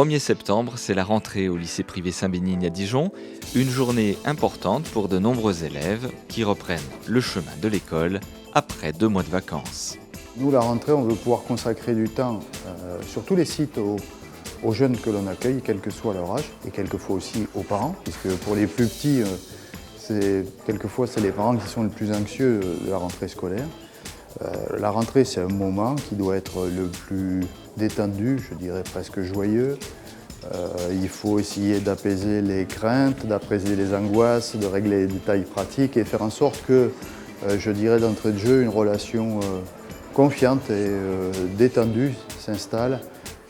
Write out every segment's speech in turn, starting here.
1er septembre, c'est la rentrée au lycée privé Saint-Bénigne à Dijon. Une journée importante pour de nombreux élèves qui reprennent le chemin de l'école après 2 mois de vacances. Nous, la rentrée, on veut pouvoir consacrer du temps sur tous les sites aux jeunes que l'on accueille, quel que soit leur âge, et quelquefois aussi aux parents, puisque pour les plus petits, quelquefois c'est les parents qui sont le plus anxieux de la rentrée scolaire. La rentrée, c'est un moment qui doit être le plus détendu, je dirais presque joyeux. Il faut essayer d'apaiser les craintes, d'apaiser les angoisses, de régler les détails pratiques et faire en sorte que, je dirais d'entrée de jeu, une relation confiante et détendue s'installe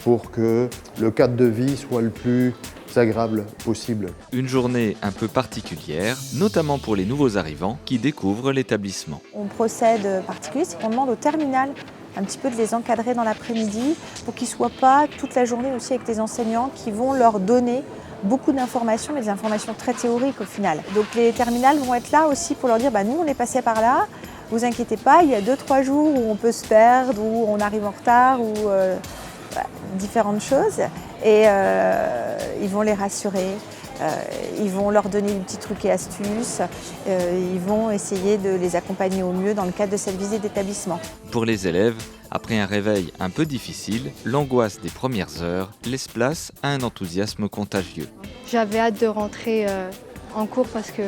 pour que le cadre de vie soit le plus agréable possible. Une journée un peu particulière, notamment pour les nouveaux arrivants qui découvrent l'établissement. On procède particulier, c'est qu'on demande au terminal un petit peu de les encadrer dans l'après-midi pour qu'ils ne soient pas toute la journée aussi avec les enseignants qui vont leur donner beaucoup d'informations, mais des informations très théoriques au final. Donc les terminales vont être là aussi pour leur dire nous on est passé par là, vous inquiétez pas, il y a 2-3 jours où on peut se perdre, où on arrive en retard, ou différentes choses. Et ils vont les rassurer, ils vont leur donner des petits trucs et astuces, ils vont essayer de les accompagner au mieux dans le cadre de cette visite d'établissement. Pour les élèves, après un réveil un peu difficile, l'angoisse des premières heures laisse place à un enthousiasme contagieux. J'avais hâte de rentrer en cours parce que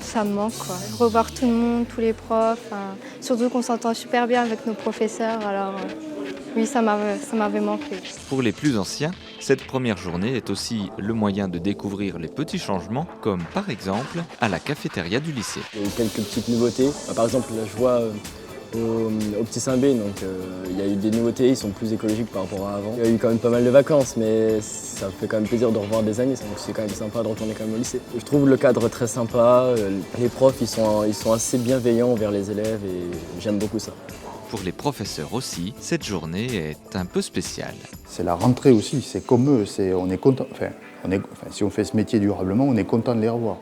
ça me manque, quoi. Revoir tout le monde, tous les profs, surtout qu'on s'entend super bien avec nos professeurs, alors oui, ça m'avait manqué. Pour les plus anciens, cette première journée est aussi le moyen de découvrir les petits changements, comme par exemple à la cafétéria du lycée. Il y a eu quelques petites nouveautés. Par exemple, là, je vois au petit Saint-Bé, donc il y a eu des nouveautés, ils sont plus écologiques par rapport à avant. Il y a eu quand même pas mal de vacances, mais ça fait quand même plaisir de revoir des amis, donc c'est quand même sympa de retourner quand même au lycée. Je trouve le cadre très sympa, les profs ils sont assez bienveillants envers les élèves et j'aime beaucoup ça. Pour les professeurs aussi, cette journée est un peu spéciale. C'est la rentrée aussi, c'est comme eux, on est content, si on fait ce métier durablement, on est content de les revoir.